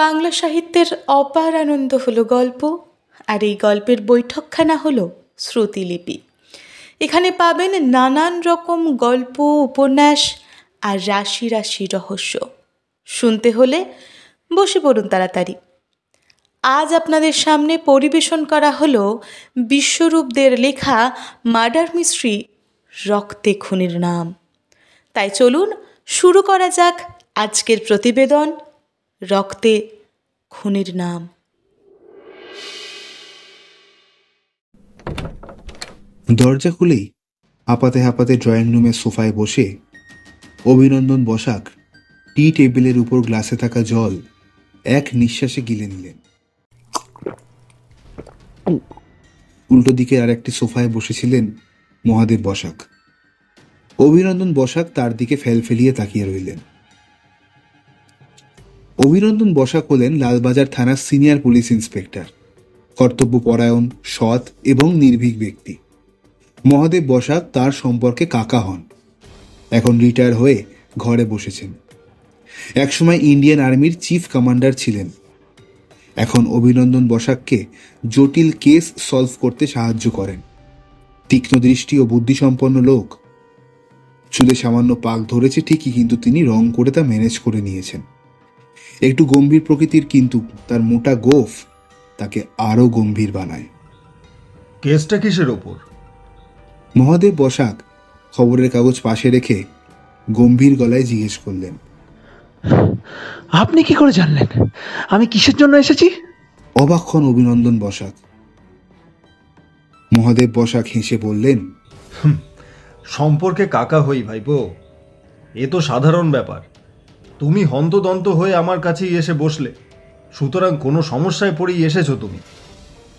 বাংলা সাহিত্যের অপার আনন্দ হলো গল্প, আর এই গল্পের বৈঠকখানা হলো শ্রুতিলিপি। এখানে পাবেন নানান রকম গল্প, উপন্যাস আর রাশি রাশি রহস্য। শুনতে হলে বসে পড়ুন তাড়াতাড়ি। আজ আপনাদের সামনে পরিবেশন করা হলো বিশ্বরূপদের লেখা মার্ডার মিস্ট্রি রক্তে খুনির নাম। তাই চলুন শুরু করা যাক আজকের প্রতিবেদন রক্তে খুনির নাম। দরজা খুলেই হাঁপাতে হাঁপাতে ড্রয়িং রুমের সোফায় বসে অভিনন্দন বসাক টি টেবিলের উপর গ্লাসে থাকা জল এক নিঃশ্বাসে গিলে নিলেন। উল্টো দিকে আর একটি সোফায় বসেছিলেন মহাদেব বসাক। অভিনন্দন বসাক তার দিকে ফেলফেলিয়ে তাকিয়ে রইলেন। অভিনন্দন বসাক হলেন লালবাজার থানার সিনিয়র পুলিশ ইন্সপেক্টর, কর্তব্যপরায়ণ, সৎ এবং নির্ভীক ব্যক্তি। মহাদেব বসাক তার সম্পর্কে কাকা হন। এখন রিটায়ার হয়ে ঘরে বসেছেন। একসময় ইন্ডিয়ান আর্মির চিফ কমান্ডার ছিলেন। এখন অভিনন্দন বসাককে জটিল কেস সলভ করতে সাহায্য করেন। তীক্ষ্ণ দৃষ্টি ও বুদ্ধিসম্পন্ন লোক। চুলে সামান্য পাক ধরেছে ঠিকই, কিন্তু তিনি রং করে তা ম্যানেজ করে নিয়েছেন। একটু গম্ভীর প্রকৃতির, কিন্তু তার মোটা গোঁফ তাকে আরো গম্ভীর বানায়। কেসটা কিসের ওপর? মহাদেব বসাক খবরের কাগজ পাশে রেখে গম্ভীর গলায় জিজ্ঞেস করলেন, আপনি কি করে জানলেন আমি কিসের জন্য এসেছি? অবাক হন অভিনন্দন বসাক। মহাদেব বসাক হেসে বললেন, সম্পর্কে কাকা হই ভাইপো, এ তো সাধারণ ব্যাপার। তুমি হন্তদন্ত হয়ে আমার কাছেই এসে বসলে, সুতরাং কোনো সমস্যায় পড়েই এসেছো তুমি।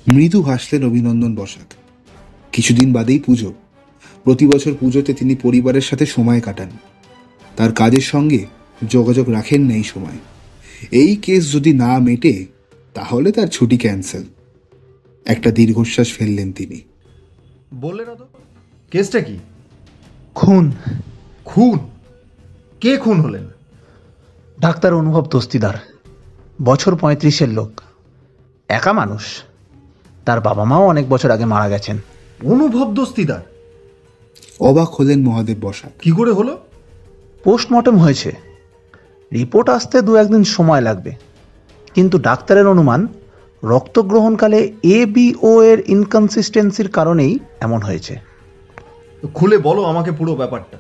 মৃদু হাসলেন অভিনন্দন বসাক। কিছুদিন বাদেই পুজো। প্রতি বছর পুজোতে তিনি পরিবারের সাথে সময় কাটান। তার কাজের সঙ্গে যোগাযোগ রাখেন না এই সময়। এই কেস যদি না মেটে তাহলে তার ছুটি ক্যান্সেল। একটা দীর্ঘশ্বাস ফেললেন তিনি। বললে না তো, কেসটা কি? খুন। খুন? কে খুন হলেন? ডাক্তার অনুভব দস্তিদার, বছর 35-এর লোক, একা মানুষ। তার বাবা মাও অনেক বছর আগে মারা গেছেন। অনুভব দস্তিদার? অবাক হলেন মহাদেব বসাক। কি করে হলো? পোস্টমর্টম হয়েছে, রিপোর্ট আসতে 2-1 দিন সময় লাগবে, কিন্তু ডাক্তারের অনুমান রক্তগ্রহণকালে ABO এর ইনকনসিস্টেন্সির কারণেই এমন হয়েছে। খুলে বলো আমাকে পুরো ব্যাপারটা।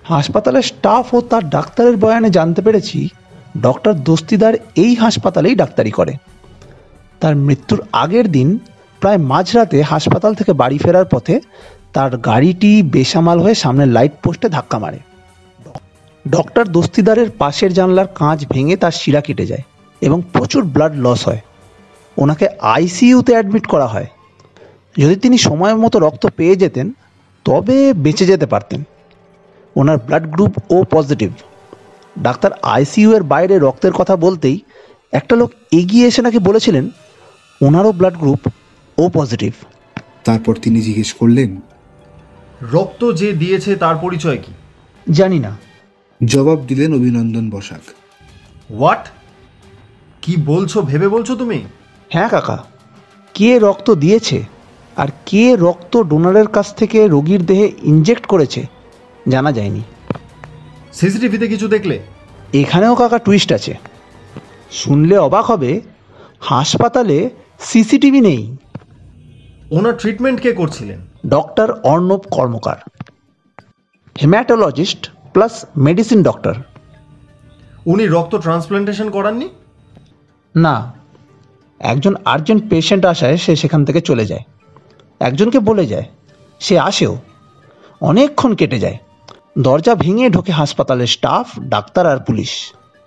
হাসপাতালের স্টাফ ও তার ডাক্তারের বয়ানে জানতে পেরেছি ডক্টর দস্তিদার এই হাসপাতালেই ডাক্তারি করে। তার মৃত্যুর আগের দিন প্রায় মাঝরাতে হাসপাতাল থেকে বাড়ি ফেরার পথে তার গাড়িটি বেসামাল হয়ে সামনের লাইট পোস্টে ধাক্কা মারে। ডক্টর দস্তিদারের পাশের জানলার কাঁচ ভেঙে তার শিরা কেটে যায় এবং প্রচুর ব্লাড লস হয়। ওনাকে ICUতে অ্যাডমিট করা হয়। যদি তিনি সময় মতো রক্ত পেয়ে যেতেন তবে বেঁচে যেতে পারতেন। ওনার blood group O positive. Doctor ICU এর বাইরে রক্তের কথা বলতেই একটা লোক এগিয়ে এসে নাকি বলেছিলেন ওনারও ব্লাড গ্রুপ O পজিটিভ। তারপর তিনি জিজ্ঞেস করলেন, রক্ত যে দিয়েছে তার পরিচয় কি? জানি না, জবাব দিলেন অভিনন্দন বসাক। হোয়াট? কি বলছো ভেবে বলছো তুমি? হ্যাঁ কাকা, কে রক্ত দিয়েছে আর কে রক্ত ডোনারের কাছ থেকে রোগীর দেহে ইনজেক্ট করেছে জানা যায়নি। সিসিটিভিতে কিছু দেখলে? এখানেও কাকা টুইস্ট আছে। শুনলে অবাক হবে, হাসপাতালে CCTV নেই। ওনার ট্রিটমেন্ট কে করছিলেন? ডক্টর অর্ণব কর্মকার, হেমাটোলজিস্ট প্লাস মেডিসিন ডক্টর। উনি রক্ত ট্রান্সপ্লান্টেশন করাননি? না, একজন আর্জেন্ট পেশেন্ট আসায় সে সেখান থেকে চলে যায়। একজনকে বলে যায়, সে আসেও। অনেকক্ষণ কেটে যায়। দরজা ভেঙে ঢোকে হাসপাতালের স্টাফ, ডাক্তার আর পুলিশ।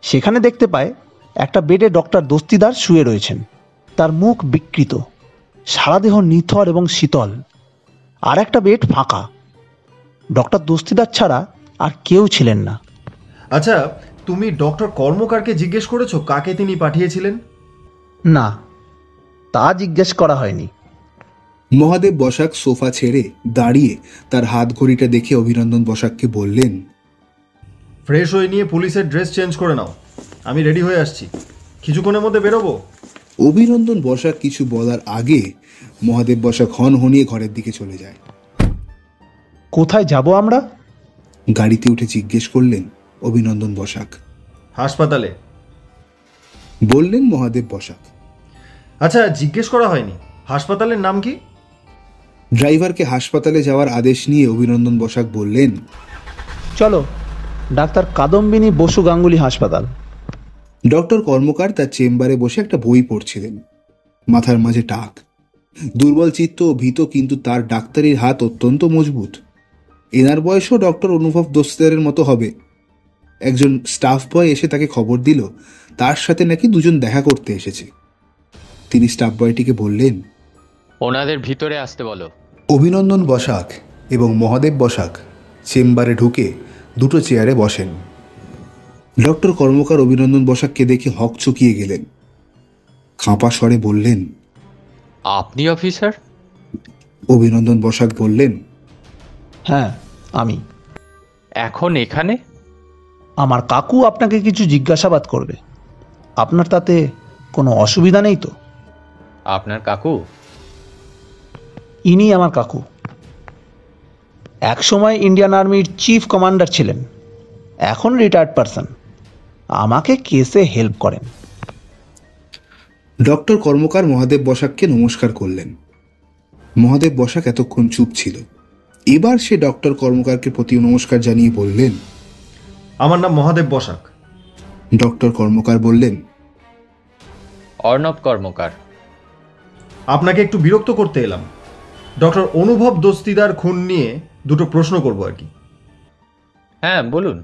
সেখানে দেখতে পায় একটা বেডে ডক্টর দস্তিদার শুয়ে রয়েছেন। তার মুখ বিকৃত, সারা দেহ নিথর এবং শীতল। আর একটা বেড ফাঁকা। ডক্টর দস্তিদার ছাড়া আর কেউ ছিলেন না। আচ্ছা, তুমি ডক্টর কর্মকারকে জিজ্ঞেস করেছো কাকে তিনি পাঠিয়েছিলেন? না, তা জিজ্ঞেস করা হয়নি। মহাদেব বসাক সোফা ছেড়ে দাঁড়িয়ে তার হাত ঘড়িটা দেখে অভিনন্দন বসাককে বললেন, ফ্রেশ হয়ে নিয়ে পুলিশের ড্রেস চেঞ্জ করে নাও, আমি রেডি হয়ে আসছি। কিছুক্ষণের মধ্যে বেরোবো। অভিনন্দন বসাক কিছু বলার আগে মহাদেব বসাক হনহনিয়ে ঘরের দিকে চলে যায়। কোথায় যাব আমরা? গাড়িতে উঠে জিজ্ঞেস করলেন অভিনন্দন বসাক। হাসপাতালে। বললেন মহাদেব বসাক। আচ্ছা, জিজ্ঞেস করা হয়নি হাসপাতালের নাম কি? ড্রাইভারকে হাসপাতালে যাওয়ার আদেশ নিয়ে অভিনন্দন বসাক বললেন, চলো, ডাক্তার কাদম্বিনী বসু গাঙ্গুলি হাসপাতাল। ডক্টর কর্মকার তার চেম্বারে বসে একটা বই পড়ছিলেন। মাথার মাঝে টাক, দুর্বল চিত্ত ও ভীত, কিন্তু তার ডাক্তারির হাত অত্যন্ত মজবুত। এনার বয়সও ডক্টর অনুভব দস্তিদারের মতো হবে। একজন স্টাফ বয় এসে তাকে খবর দিল তার সাথে নাকি দুজন দেখা করতে এসেছে। তিনি স্টাফ বয়টিকে বললেন, ওনাদের ভিতরে আসতে বলো। অভিনন্দন বসাক এবং মহাদেব বসাক চেম্বারে ঢুকে দুটো চেয়ারে বসেন। ডক্টর কর্মকার অভিনন্দন বসাককে দেখে হকচকিয়ে গেলেন। কাঁপা স্বরে বললেন, আপনি অফিসার? অভিনন্দন বসাক বললেন, হ্যাঁ, আমি। এখন এখানে? আমার কাকু আপনাকে কিছু জিজ্ঞাসাবাদ করবে। আপনার তাতে কোনো অসুবিধা নেই তো? আপনার কাকু? ইনি আমার কাকু। একসময় ইন্ডিয়ান আর্মির চিফ কমান্ডার ছিলেন, এখন রিটায়ার্ড পারসন। আমাকে কেসে হেল্প করেন। ডক্টর কর্মকার মহাদেব বসাককে নমস্কার করলেন। মহাদেব বসাক এতক্ষণ চুপ ছিল। এবার সে ডক্টর কর্মকারকে প্রতি নমস্কার জানিয়ে বললেন, আমার নাম মহাদেব বসাক। ডক্টর কর্মকার বললেন, অর্ণব কর্মকার। আপনাকে একটু বিরক্ত করতে এলাম। ডক্টর অনুভব দস্তিদার খুন নিয়ে দুটো প্রশ্ন করব আর কি। হ্যাঁ, বলুন।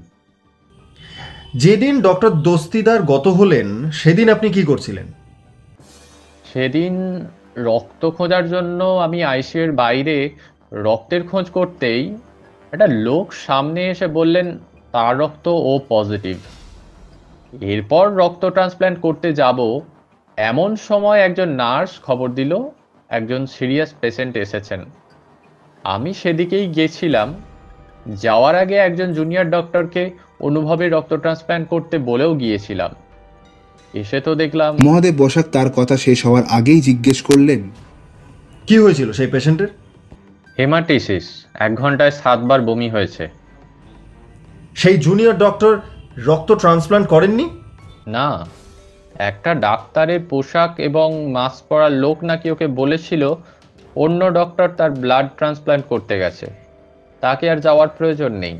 যেদিন ডক্টর দস্তিদার গত হলেন সেদিন আপনি কি করছিলেন? সেদিন রক্ত খোঁজার জন্য আমি আইসিইউর বাইরে রক্তের খোঁজ করতেই একটা লোক সামনে এসে বললেন তার রক্ত ও পজিটিভ। এরপর রক্ত ট্রান্সপ্ল্যান্ট করতে যাব, এমন সময় একজন নার্স খবর দিল একজন সিরিয়াস পেশেন্ট এসেছেন। আমি সেদিকেই গেছিলাম। যাওয়ার আগে একজন জুনিয়র ডক্টরকে অনুভবে রক্ত ট্রান্সপ্ল্যান্ট করতে বলেও গিয়েছিলাম। এসে তো দেখলাম। মহাদেব বসাক তার কথা শেষ হওয়ার আগেই জিজ্ঞেস করলেন, কি হয়েছিল সেই পেশেন্টের? হেমাটিসিস, 1 ঘন্টায় 7 বার বমি হয়েছে। সেই জুনিয়র ডক্টর রক্ত ট্রান্সপ্ল্যান্ট করেননি? না, একটা ডাক্তারের পোশাক এবং মাস্ক পরা লোক নাকি ওকে বলেছিল অন্য ডক্টর তার ব্লাড ট্রান্সপ্ল্যান্ট করতে গেছে, তাকে আর যাওয়ার প্রয়োজন নেই।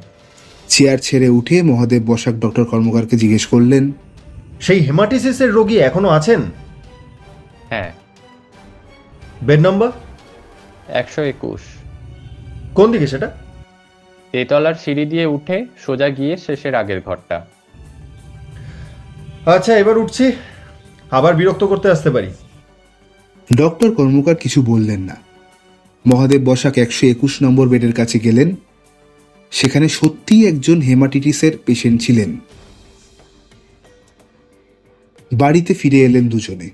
চেয়ার ছেড়ে উঠে মহাদেব বসাক ডক্টর কর্মকারকে জিজ্ঞেস করলেন, সেই হেমাটিসিসের রোগী এখনো আছেন? হ্যাঁ। Bed number? 121। কোন দিকে সেটা? তেতলার সিঁড়ি দিয়ে উঠে সোজা গিয়ে শেষের আগের ঘরটা। আচ্ছা, এবার উঠছি, আবার বিরক্ত করতে আসতে পারি। ডক্টর কর্মকার কিছু বললেন না। মহাদেব বসাক 121 নম্বর বেডের কাছে গেলেন। সেখানে সত্যিই একজন হেমাটিটিসের পেশেন্ট ছিলেন। বাড়িতে ফিরে এলেন দুজনে।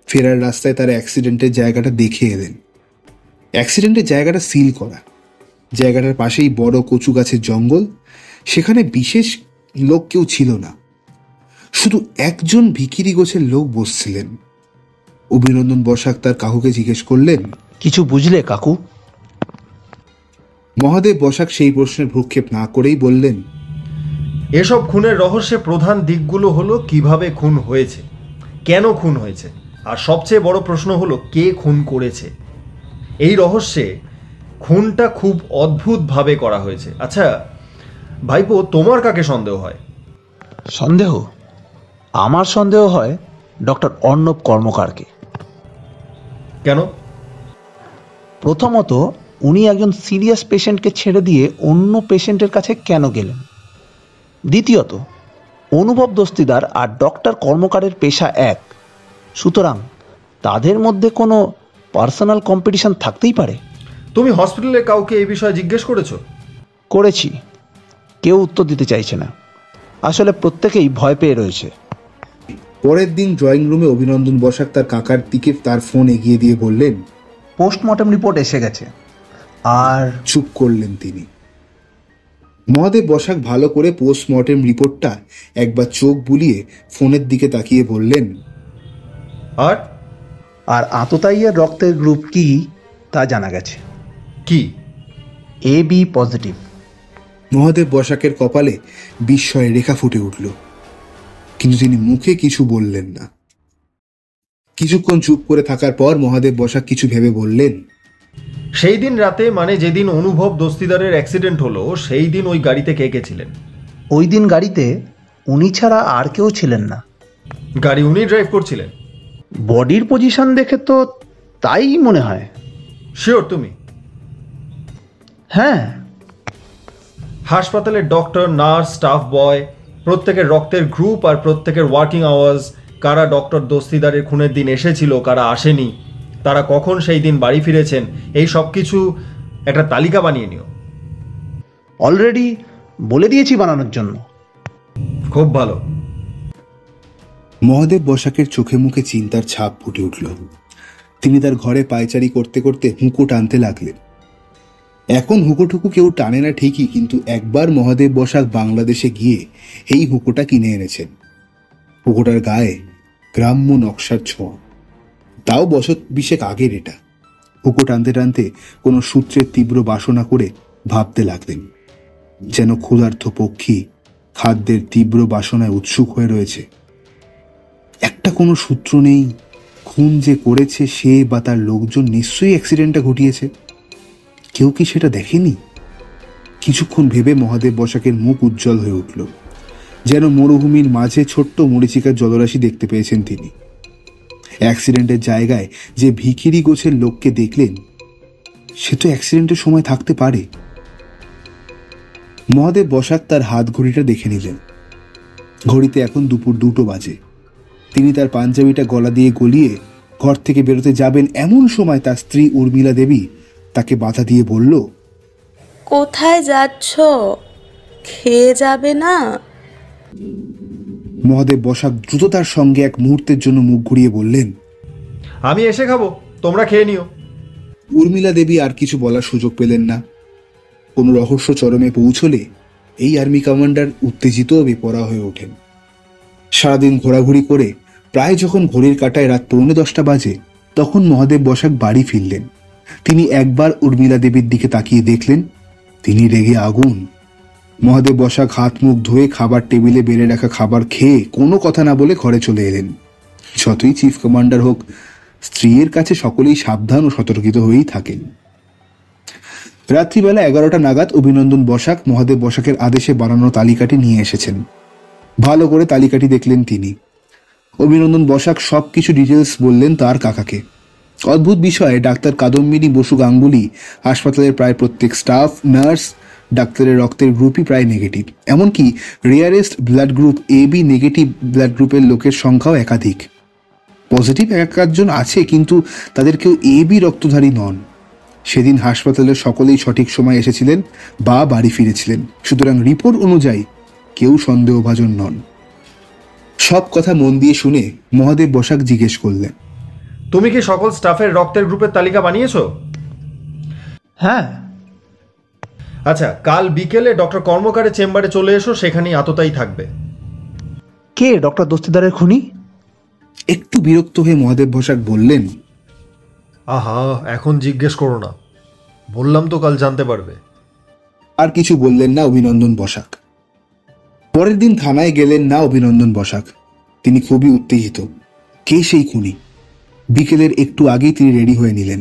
ফেরার রাস্তায় তারা অ্যাক্সিডেন্টের জায়গাটা দেখে এলেন। অ্যাক্সিডেন্টের জায়গাটা সিল করা। জায়গাটার পাশেই বড় কচু গাছের জঙ্গল। সেখানে বিশেষ লোক কেউ ছিল না, শুধু একজন ভিখিরি গোছের লোক বসছিলেন। অভিনন্দন বসাক তার কাকুকে জিজ্ঞেস করলেন, কিছু বুঝলে কাকু? মহাদেব বসাক সেই প্রশ্নের ভ্রুক্ষেপ না করেই বললেন, এসব খুনের রহস্যের প্রধান দিকগুলো হলো কিভাবে খুন হয়েছে, কেন খুন হয়েছে, আর সবচেয়ে বড় প্রশ্ন হলো কে খুন করেছে। এই রহস্যে খুনটা খুব অদ্ভুতভাবে করা হয়েছে। আচ্ছা ভাইপো, তোমার কাকে সন্দেহ হয়? সন্দেহ? আমার সন্দেহ হয় ডক্টর অর্ণব কর্মকারকে। কেন? প্রথমত, উনি একজন সিরিয়াস পেশেন্টকে ছেড়ে দিয়ে অন্য পেশেন্টের কাছে কেন গেলেন? দ্বিতীয়ত, অনুভব দস্তিদার আর ডক্টর কর্মকারের পেশা এক, সুতরাং তাদের মধ্যে কোনো পার্সোনাল কম্পিটিশন থাকতেই পারে। তুমি হসপিটালে কাউকে এই বিষয়ে জিজ্ঞেস করেছো? করেছি, কেউ উত্তর দিতে চাইছে না। আসলে প্রত্যেকেই ভয় পেয়ে রয়েছে। পরের দিন ড্রয়িং রুমে অভিনন্দন বসাক তার কাকার দিকে তার ফোন এগিয়ে দিয়ে বললেন, পোস্টমর্টম রিপোর্ট এসে গেছে। আর চুপ করলেন তিনি। মহাদেব বসাক ভালো করে পোস্টমর্টেম রিপোর্টটা একবার চোখ বুলিয়ে ফোনের দিকে তাকিয়ে বললেন, আর আর আততায়ীর রক্তের গ্রুপ কি তা জানা গেছে, কি? AB positive. মহাদেব বসাকের কপালে বিস্ময়ের রেখা ফুটে উঠল, কিন্তু তিনি মুখে কিছু বললেন না। কিছুক্ষণ চুপ করে থাকার পর মহাদেব বসাক কিছু ভেবে বললেন, সেই দিন রাতে, মানে যেদিন অনুভব দস্তিদারের অ্যাক্সিডেন্ট হলো, সেই দিন ওই গাড়িতে কে কে ছিলেন? ওই দিন গাড়িতে উনি ছাড়া আর কেউ ছিলেন না। গাড়ি উনি ড্রাইভ করছিলেন? বডির পজিশন দেখে তো তাই মনে হয়। শিওর তুমি? হ্যাঁ। হাসপাতালের ডক্টর, নার্স, স্টাফ বয়, প্রত্যেকের রক্তের গ্রুপ আর প্রত্যেকের ওয়ার্কিং আওয়ার্স, কারা ডক্টর দস্তিদারের খুনের দিন এসেছিল, কারা আসেনি, তারা কখন সেই দিন বাড়ি ফিরেছেন, এই সব কিছু একটা তালিকা বানিয়ে নিও। অলরেডি বলে দিয়েছি বানানোর জন্য। খুব ভালো। মহাদেব বসাকের চোখে মুখে চিন্তার ছাপ ফুটে উঠল। তিনি তার ঘরে পায়চারি করতে করতে হুঁকো টানতে লাগলেন। এখন হুঁকোটুকু কেউ টানে না ঠিকই, কিন্তু একবার মহাদেব বসাক বাংলাদেশে গিয়ে এই হুঁকোটা কিনে এনেছেন। হুঁকোটার গায়ে গ্রাম্য নকশার ছোঁয়া, তাও বছর 20 আগের এটা। হুঁকো টানতে টানতে কোনো সূত্রের তীব্র বাসনা করে ভাবতে লাগলেন, যেন ক্ষুধার্ত পক্ষী খাদ্যের তীব্র বাসনায় উৎসুক হয়ে রয়েছে। একটা কোনো সূত্র নেই, খুন যে করেছে সে বা তার লোকজন নিশ্চয়ই অ্যাক্সিডেন্টটা ঘটিয়েছে। কেউ কি সেটা দেখেনি? কিছুক্ষণ ভেবে মহাদেব বসাকের মুখ উজ্জ্বল হয়ে উঠল, যেন মরুভূমির মাঝে ছোট্ট মরীচিকার জলরাশি দেখতে পেয়েছেন তিনি। অ্যাক্সিডেন্টের জায়গায় যে ভিখিরি গোছের লোককে দেখলেন, সে তো অ্যাক্সিডেন্টের সময় থাকতে পারে। মহাদেব বসাক তার হাত ঘড়িটা দেখে নিলেন। ঘড়িতে এখন দুপুর 2টো বাজে। তিনি তার পাঞ্জাবিটা গলা দিয়ে গলিয়ে ঘর থেকে বেরোতে যাবেন, এমন সময় তার স্ত্রী উর্মিলা দেবী তাকে বাধা দিয়ে বলল, কোথায় যাচ্ছ? খেয়ে যাবে না? মহাদেব বসাক দ্রুততার সঙ্গে এক মুহূর্তের জন্য মুখ ঘুরিয়ে বললেন, আমি এসে খাবো, তোমরা খেয়ে নিও। উর্মিলা দেবী আর কিছু বলার সুযোগ পেলেন না। কোনো রহস্য চরমে পৌঁছলে এই আর্মি কমান্ডার উত্তেজিত ও বেপরোয়া হয়ে ওঠেন। সারাদিন ঘোরাঘুরি করে প্রায় যখন ঘড়ির কাঁটায় রাত 9:45 বাজে, তখন মহাদেব বসাক বাড়ি ফিরলেন। তিনি একবার উর্মিলা দেবীর দিকে তাকিয়ে দেখলেন, তিনি রেগে আগুন। মহাদেব বসাক হাত মুখ ধুয়ে খাবার টেবিলে বেড়ে রাখা খাবার খেয়ে কোনো কথা না বলে ঘরে চলে এলেন। যতই চিফ কমান্ডার হোক, স্ত্রীর কাছে সকলেই সাবধান ও সতর্কিত হয়েই থাকেন। রাত্রিবেলা 11টা নাগাদ অভিনন্দন বসাক মহাদেব বসাকের আদেশে বানানো তালিকাটি নিয়ে এসেছেন। ভালো করে তালিকাটি দেখলেন তিনি। অভিনন্দন বসাক সবকিছু ডিটেলস বললেন তার কাকাকে। অদ্ভুত বিষয়ে ডাক্তার কাদম্বিনী বসু গাঙ্গুলি হাসপাতালের প্রায় প্রত্যেক স্টাফ, নার্স, ডাক্তারের রক্তের গ্রুপই প্রায় নেগেটিভ। এমনকি rarest blood group AB negative blood গ্রুপের লোকের সংখ্যাও একাধিক। পজিটিভ 1-1 জন আছে, কিন্তু তাদের কেউ AB রক্তধারী নন। সেদিন হাসপাতালের সকলেই সঠিক সময় এসেছিলেন বা বাড়ি ফিরেছিলেন, সুতরাং রিপোর্ট অনুযায়ী কেউ সন্দেহভাজন নন। সব কথা মন দিয়ে শুনে মহাদেব বসাক জিজ্ঞেস করলেন, তুমি কি সকল স্টাফের রক্তের গ্রুপের তালিকা বানিয়েছো? হ্যাঁ। আচ্ছা, কাল বিকেলে ডক্টর কর্মকারের চেম্বারে চলে এসো, সেখানেই আততায়ী থাকবে। কে ডক্টর দস্তিদারের খুনি? একটু বিরক্ত হয়ে মহাদেব বসাক বললেন, আহা, এখন জিজ্ঞেস করো না, বললাম তো কাল জানতে পারবে। আর কিছু বললেন না অভিনন্দন বসাক। পরের দিন থানায় গেলেন না অভিনন্দন বসাক। তিনি খুবই উত্তেজিত। কে সেই খুনি? বিকেলের একটু আগেই তিনি রেডি হয়ে নিলেন।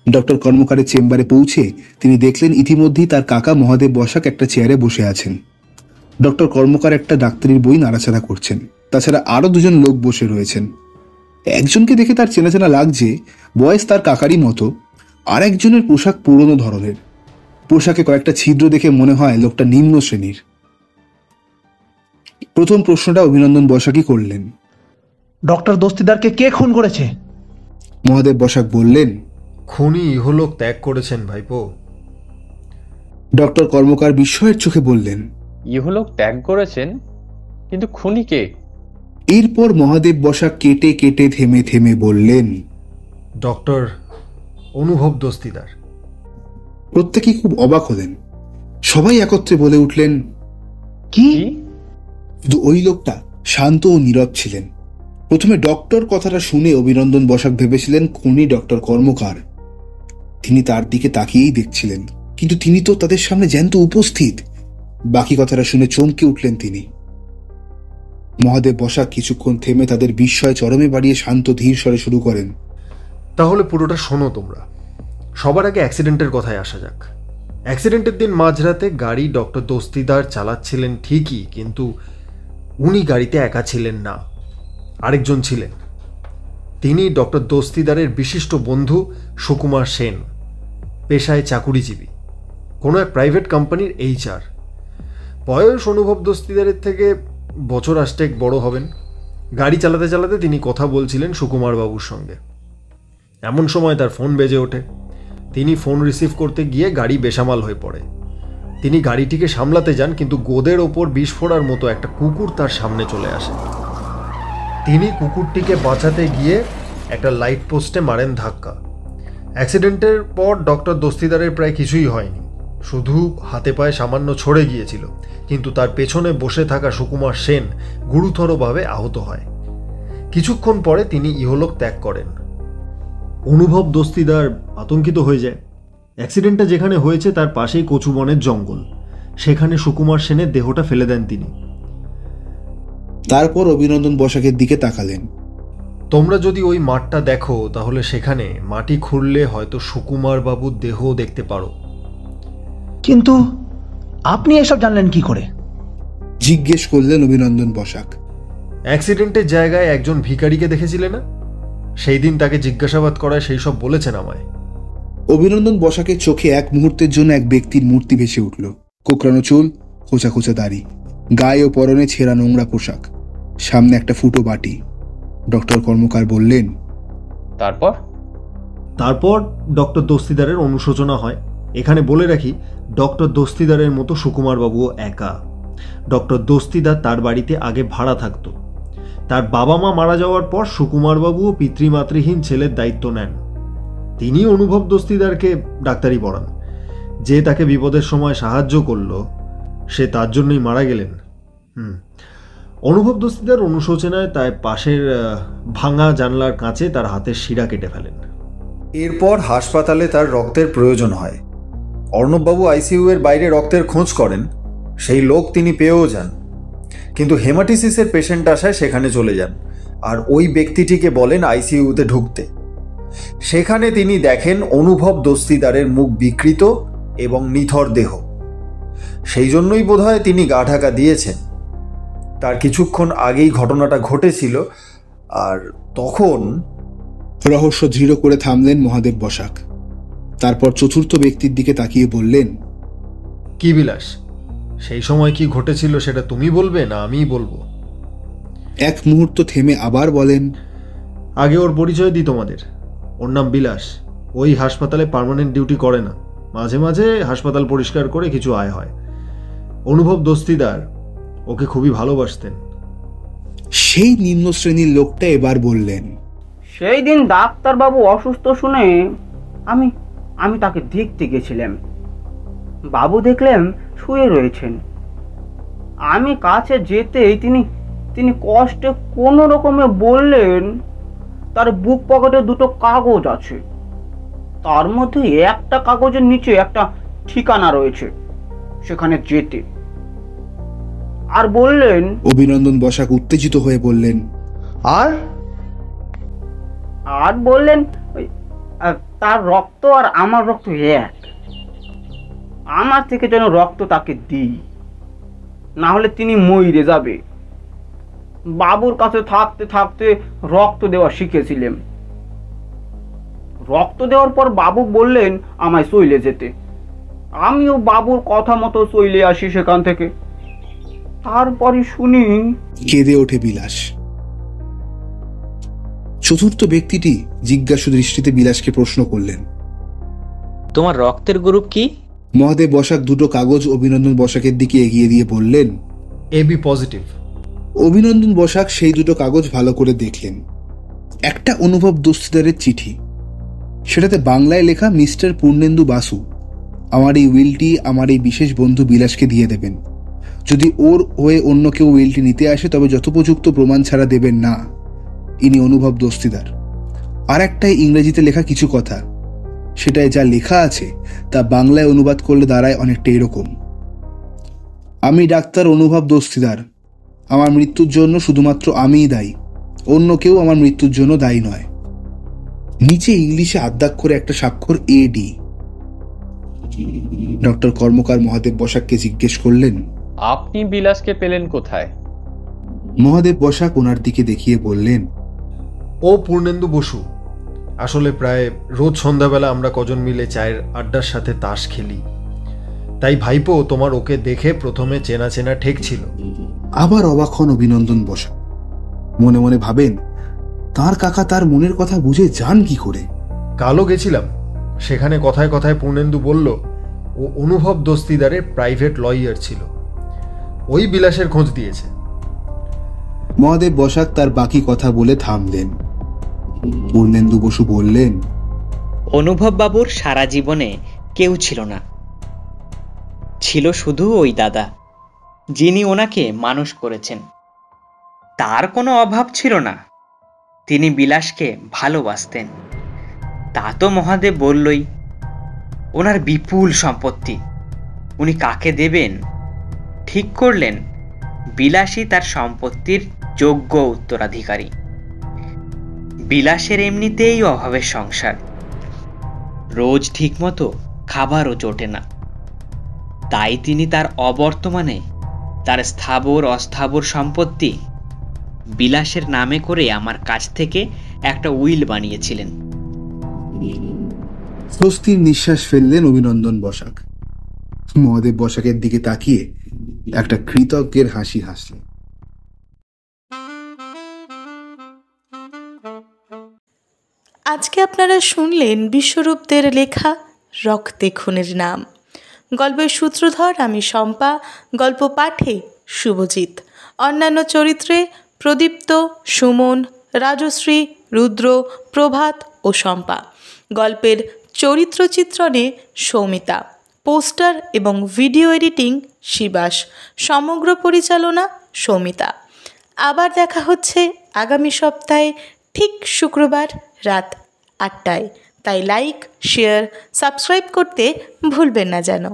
ডক্টর কর্মকারের চেম্বারে পৌঁছে তিনি দেখলেন ইতিমধ্যেই তার কাকা মহাদেব বসাক একটা চেয়ারে বসে আছেন। ডক্টর কর্মকার একটা ডাক্তারির বই নাড়াচাড়া করছেন। তাছাড়া আরো 2 জন লোক বসে রয়েছেন। একজনকে দেখে তার চেনা চেনা লাগছে, বয়স তার কাকারই মতো। আর একজনের পোশাক পুরনো ধরনের। পোশাকে কয়েকটা ছিদ্র দেখে মনে হয় লোকটা নিম্ন শ্রেণীর। প্রথম প্রশ্নটা অভিনন্দন বসাকই করলেন, ডক্টর দস্তিদারকে কে খুন করেছে? মহাদেব বসাক বললেন, খুনি ইহলোক ত্যাগ করেছেন ভাইপো। ডক্টর কর্মকার বিস্ময়ের চোখে বললেন, ইহলোক ত্যাগ করেছেন, কিন্তু খুনি কে? এরপর মহাদেব বসাক কেটে কেটে থেমে থেমে বললেন, ডক্টর অনুভব দস্তিদার। প্রত্যেকেই খুব অবাক হলেন। সবাই একত্রে বলে উঠলেন, কি? শুধু ওই লোকটা শান্ত ও নীরব ছিলেন। প্রথমে ডক্টর কথাটা শুনে অভিনন্দন বসাক ভেবেছিলেন খুনি ডক্টর কর্মকার। তিনি তার দিকে তাকিয়েই দেখছিলেন, কিন্তু তিনি তো তাদের সামনে জ্যান্ত উপস্থিত। বাকি কথাটা শুনে চমকে উঠলেন তিনি। মহাদেব বসাক কিছুক্ষণ থেমে তাদের বিস্ময় চরমে বাড়িয়ে শান্ত ধীর স্বরে শুরু করেন, তাহলে পুরোটা শোনো তোমরা। সবার আগে অ্যাক্সিডেন্টের কথায় আসা যাক। অ্যাক্সিডেন্টের দিন মাঝরাতে গাড়ি ডক্টর দস্তিদার চালাচ্ছিলেন ঠিকই, কিন্তু উনি গাড়িতে একা ছিলেন না, আরেকজন ছিলেন। তিনি ডক্টর দস্তিদারের বিশিষ্ট বন্ধু সুকুমার সেন, পেশায় চাকুরিজীবী, কোনো এক প্রাইভেট কোম্পানির HR। বয়স অনুভব দস্তিদারের থেকে বছর 8 বড় হবেন। গাড়ি চালাতে চালাতে তিনি কথা বলছিলেন সুকুমার বাবুর সঙ্গে। এমন সময় তার ফোন বেজে ওঠে। তিনি ফোন রিসিভ করতে গিয়ে গাড়ি বেসামাল হয়ে পড়ে। তিনি গাড়িটিকে সামলাতে যান, কিন্তু গোদের ওপর বিষ ফোড়ার মতো একটা কুকুর তার সামনে চলে আসে। তিনি কুকুরটিকে বাঁচাতে গিয়ে একটা লাইট পোস্টে মারেন ধাক্কা। অ্যাক্সিডেন্টের পর ডক্টর দস্তিদারের প্রায় কিছুই হয়নি, শুধু হাতে পায়ে সামান্য ছড়ে গিয়েছিল, কিন্তু তার পেছনে বসে থাকা সুকুমার সেন গুরুতরভাবে আহত হয়। কিছুক্ষণ পরে তিনি ইহলোক ত্যাগ করেন। অনুভব দস্তিদার আতঙ্কিত হয়ে যায়। অ্যাক্সিডেন্টটা যেখানে হয়েছে তার পাশেই কচুবনের জঙ্গল, সেখানে সুকুমার সেনের দেহটা ফেলে দেন তিনি। তারপর অভিনন্দন বসাকের দিকে তাকালেন। তোমরা যদি ওই মাঠটা দেখো, তাহলে সেখানে মাটি খুঁড়লে হয়তো সুকুমার বাবুর দেহ দেখতে পারো। কিন্তু আপনি এসব জানলেন কি করে? জিজ্ঞেস করলেন অভিনন্দন বসাক। অ্যাক্সিডেন্টের জায়গায় একজন ভিখারিকে দেখেছিলে না? সেই দিন তাকে জিজ্ঞাসাবাদ করায় সেই সব বলেছেন আমায়। অভিনন্দন বসাকের চোখে এক মুহূর্তের জন্য এক ব্যক্তির মূর্তি ভেসে উঠল। কোকড়ানো চুল, খোঁচা খোঁচা দাড়ি, গায়ে ও পরনে ছেঁড়া নোংরা পোশাক, সামনে একটা ফুটো বাটি। ডক্টর কর্মকার বললেন, তারপর ডক্টর দস্তিদারের অনুশোচনা হয়। এখানে বলে রাখি, ডক্টর দস্তিদারের মতো সুকুমার বাবুও একা। ডক্টর দস্তিদার তার বাড়িতে আগে ভাড়া থাকতো। তার বাবা মা মারা যাওয়ার পর সুকুমারবাবুও পিতৃমাতৃহীন ছেলের দায়িত্ব নেন। তিনি অনুভব দস্তিদারকে ডাক্তারি পড়ান। যে তাকে বিপদের সময় সাহায্য করল, সে তার জন্যই মারা গেলেন। অনুভব দস্তিদার অনুশোচনায় তাই পাশের ভাঙা জানলার কাঁচে তার হাতের শিরা কেটে ফেলেন। এরপর হাসপাতালে তার রক্তের প্রয়োজন হয়। অর্ণববাবু ICU এর বাইরে রক্তের খোঁজ করেন, সেই লোক তিনি পেয়েও যান, কিন্তু হেমাটিসিসের পেশেন্ট আসায় সেখানে চলে যান আর ওই ব্যক্তিটিকে বলেন ICU-তে ঢুকতে। সেখানে তিনি দেখেন অনুভব দস্তিদারের মুখ বিকৃত এবং নিথর দেহ। সেই জন্যই বোধহয় তিনি গা ঢাকা দিয়েছেন। তার কিছুক্ষণ আগেই ঘটনাটা ঘটেছিল, আর তখন রহস্য দৃঢ় করে থামলেন মহাদেব বসাক। তারপর চতুর্থ ব্যক্তির দিকে তাকিয়ে বললেন, কি বিলাস, সেই সময় কি ঘটেছিল সেটা তুমি বলবে না আমিই বলবো? এক মুহূর্ত থেমে আবার বলেন, আগে ওর পরিচয় দিই তোমাদের। ওর নাম বিলাস। ওই হাসপাতালে পার্মানেন্ট ডিউটি করে না, মাঝে মাঝে হাসপাতাল পরিষ্কার করে কিছু আয় হয়। অনুভব দস্তিদার ওকে খুবই ভালোবাসতেন। সেই নিম্ন শ্রেণীর লোকটা এবার বললেন, সেই দিন ডাক্তারবাবু অসুস্থ শুনে আমি তাকে দেখতে গেছিলাম। বাবু দেখলাম শুয়ে রয়েছেন। আমি কাছে যেতেই তিনি কষ্টে কোনো রকমে বললেন তার বুক পকেটে দুটো কাগজ আছে, তার মধ্যে একটা কাগজের নিচে একটা ঠিকানা রয়েছে, সেখানে যেতে। আর বললেন, অভিনন্দন বসাক উত্তেজিত হয়ে বললেন, আর বললেন তার রক্ত আর আমার রক্ত এক, আমার থেকে যেন রক্ত তাকে দিই, না হলে তিনি মরে যাবে। বাবুর কাছে থাকতে থাকতে রক্ত দেওয়া শিখেছিলেন। রক্ত দেওয়ার পর বাবু বললেন আমায় চলে যেতে। আমিও বাবুর কথা মতো চলে আসি সেখান থেকে। তারপরে শুনি। কেঁদে ওঠে বিলাস। চতুর্থ ব্যক্তিটি জিজ্ঞাসু দৃষ্টিতে বিলাসকে প্রশ্ন করলেন, তোমার রক্তের গ্রুপ কি? মহাদেব বসাক দুটো কাগজ অভিনন্দন বসাকের দিকে এগিয়ে দিয়ে বললেন, AB পজিটিভ। অভিনন্দন বসাক সেই দুটো কাগজ ভালো করে দেখলেন। একটা অনুভব দস্তিদারের চিঠি, সেটাতে বাংলায় লেখা মিস্টার পূর্ণেন্দু বাসু, আমার এই উইলটি আমার এই বিশেষ বন্ধু বিলাসকে দিয়ে দেবেন। যদি ওর হয়ে অন্য কেউ উইলটি নিতে আসে তবে যথোপযুক্ত প্রমাণ ছাড়া দেবেন না। ইনি অনুভব দস্তিদার। আর একটাই ইংরেজিতে লেখা কিছু কথা, সেটাই যা লেখা আছে তা বাংলায় অনুবাদ করলে দাঁড়ায় অনেকটা এরকম: আমি ডাক্তার অনুভব দস্তিদার। আমার মৃত্যুর জন্য শুধুমাত্র আমিই দায়ী, অন্য কেউ আমার মৃত্যুর জন্য দায়ী নয়। নিচে ইংলিশে আদ্যাক্ষরে একটা স্বাক্ষর AD। ডক্টর কর্মকার মহাদেব বসাককে জিজ্ঞেস করলেন, আপনি বিলাসকে পেলেন কোথায়? মহাদেব বসাক ওনার দিকে দেখিয়ে বললেন, ও পূর্ণেন্দু বসু। আসলে প্রায় রোজ সন্ধ্যাবেলা আমরা কজন মিলে চায়ের আড্ডার সাথে তাস খেলি, তাই ভাইপো তোমার ওকে দেখে প্রথমে চেনা চেনা ঠেক ছিল। আবার অবাক হন অভিনন্দন বসাক। মনে মনে ভাবেন, তার কাকা তার মনের কথা বুঝে যান কি করে। কালও গেছিলাম, সেখানে কথায় কথায় পূর্ণেন্দু বলল ও অনুভব দস্তিদারের প্রাইভেট লয়ার ছিল, ওই বিলাসের খোঁজ দিয়েছে। মহাদেব বসাক তার বাকি কথা বলে থামলেন। পূর্ণেন্দু বসু বললেন, অনুভব বাবুর সারা জীবনে কেউ ছিল না, ছিল শুধু ওই দাদা, যিনি ওনাকে মানুষ করেছেন। তার কোনো অভাব ছিল না, তিনি বিলাসকে ভালোবাসতেন। তা তো মহাদেব বললই। ওনার বিপুল সম্পত্তি, উনি কাকে দেবেন ঠিক করলেন বিলাসই তার সম্পত্তির যোগ্য উত্তরাধিকারী। বিলাসের এমনিতেই অভাবের সংসার, রোজ ঠিকমতো খাবারও জোটে না, তাই তিনি তার অবর্তমানে তার স্থাবর অস্থাবর সম্পত্তি বিলাসের নামে করে আমার কাছ থেকে একটা উইল বানিয়েছিলেন। স্বস্তির নিঃশ্বাস ফেললেন অভিনন্দন বসাক। মহাদেব বসাকের দিকে তাকিয়ে একটা কৃতজ্ঞের হাসি হাসলেন। আজকে আপনারা শুনলেন বিশ্বরূপদের লেখা রক্তে খুনের নাম। গল্পের সূত্রধর আমি শম্পা, গল্প পাঠে শুভজিৎ, অন্যান্য চরিত্রে প্রদীপ্ত, সুমন, রাজশ্রী, রুদ্র, প্রভাত ও শম্পা। গল্পের চরিত্র চিত্রণে সৌমিতা, পোস্টার এবং ভিডিও এডিটিং শিবাস, সমগ্র পরিচালনা সৌমিতা। আবার দেখা হচ্ছে আগামী সপ্তাহে ঠিক শুক্রবার রাত 8টায়। তাই লাইক, শেয়ার, সাবস্ক্রাইব করতে ভুলবেন না যেন।